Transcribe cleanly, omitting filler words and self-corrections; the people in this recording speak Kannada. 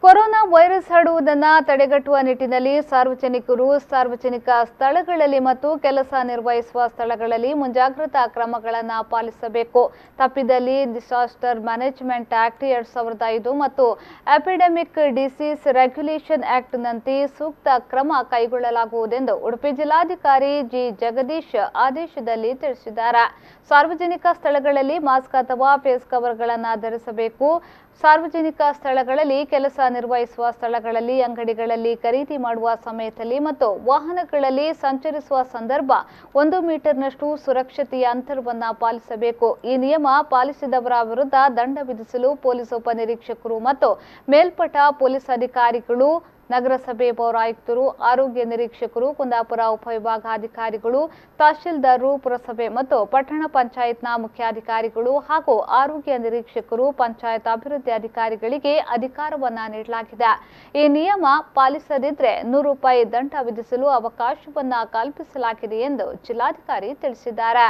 ಕೊರೋನಾ ವೈರಸ್ ಹರಡುವುದನ್ನು ತಡೆಗಟ್ಟುವ ನಿಟ್ಟಿನಲ್ಲಿ ಸಾರ್ವಜನಿಕರು ಸಾರ್ವಜನಿಕ ಸ್ಥಳಗಳಲ್ಲಿ ಮತ್ತು ಕೆಲಸ ನಿರ್ವಹಿಸುವ ಸ್ಥಳಗಳಲ್ಲಿ ಮುಂಜಾಗ್ರತಾ ಕ್ರಮಗಳನ್ನು ಪಾಲಿಸಬೇಕು. ತಪ್ಪಿದಲ್ಲಿ ಡಿಸಾಸ್ಟರ್ ಮ್ಯಾನೇಜ್ಮೆಂಟ್ ಆಕ್ಟ್ 2005 ಮತ್ತು ಎಪಿಡೆಮಿಕ್ ಡಿಸೀಸ್ ರೆಗ್ಯುಲೇಷನ್ ಆಕ್ಟ್ ನಂತೆ ಸೂಕ್ತ ಕ್ರಮ ಕೈಗೊಳ್ಳಲಾಗುವುದೆಂದು ಉಡುಪಿ ಜಿಲ್ಲಾಧಿಕಾರಿ ಜಿ ಜಗದೀಶ್ ಆದೇಶದಲ್ಲಿ ತಿಳಿಸಿದ್ದಾರೆ. ಸಾರ್ವಜನಿಕ ಸ್ಥಳಗಳಲ್ಲಿ ಮಾಸ್ಕ್ ಅಥವಾ ಫೇಸ್ ಕವರ್ಗಳನ್ನು ಧರಿಸಬೇಕು. ಸಾರ್ವಜನಿಕ ಸ್ಥಳಗಳಲ್ಲಿ ಕೆಲಸ ನಿರ್ವಹಿಸುವ ಸ್ಥಳಗಳಲ್ಲಿ ಅಂಗಡಿಗಳಲ್ಲಿ ಖರೀದಿ ಮಾಡುವ ಸಮಯದಲ್ಲಿ ಮತ್ತು ವಾಹನಗಳಲ್ಲಿ ಸಂಚರಿಸುವ ಸಂದರ್ಭ 1 ಮೀಟರ್ನಷ್ಟು ಸುರಕ್ಷತೆಯ ಅಂತರವನ್ನು ಪಾಲಿಸಬೇಕು. ಈ ನಿಯಮ ಪಾಲಿಸಿದವರ ವಿರುದ್ಧ ದಂಡ ವಿಧಿಸಲು ಪೊಲೀಸ್ ಉಪನಿರೀಕ್ಷಕರು ಮತ್ತು ಮೇಲ್ಪಟ್ಟ ಪೊಲೀಸ್ ಅಧಿಕಾರಿಗಳು, ನಗರಸಭೆ ಪೌರಾಯುಕ್ತರು, ಆರೋಗ್ಯ ನಿರೀಕ್ಷಕರು, ಕುಂದಾಪುರ ಉಪವಿಭಾಗಾಧಿಕಾರಿಗಳು, ತಹಶೀಲ್ದಾರರು, ಪುರಸಭೆ ಮತ್ತು ಪಟ್ಟಣ ಪಂಚಾಯತ್ನ ಮುಖ್ಯಾಧಿಕಾರಿಗಳು ಹಾಗೂ ಆರೋಗ್ಯ ನಿರೀಕ್ಷಕರು, ಪಂಚಾಯತ್ ಅಭಿವೃದ್ಧಿ ಅಧಿಕಾರಿಗಳಿಗೆ ಅಧಿಕಾರವನ್ನ ನೀಡಲಾಗಿದೆ. ಈ ನಿಯಮ ಪಾಲಿಸದಿದ್ದರೆ ₹100 ದಂಡ ವಿಧಿಸಲು ಅವಕಾಶವನ್ನ ಕಲ್ಪಿಸಲಾಗಿದೆ ಎಂದು ಜಿಲ್ಲಾಧಿಕಾರಿ ತಿಳಿಸಿದ್ದಾರೆ.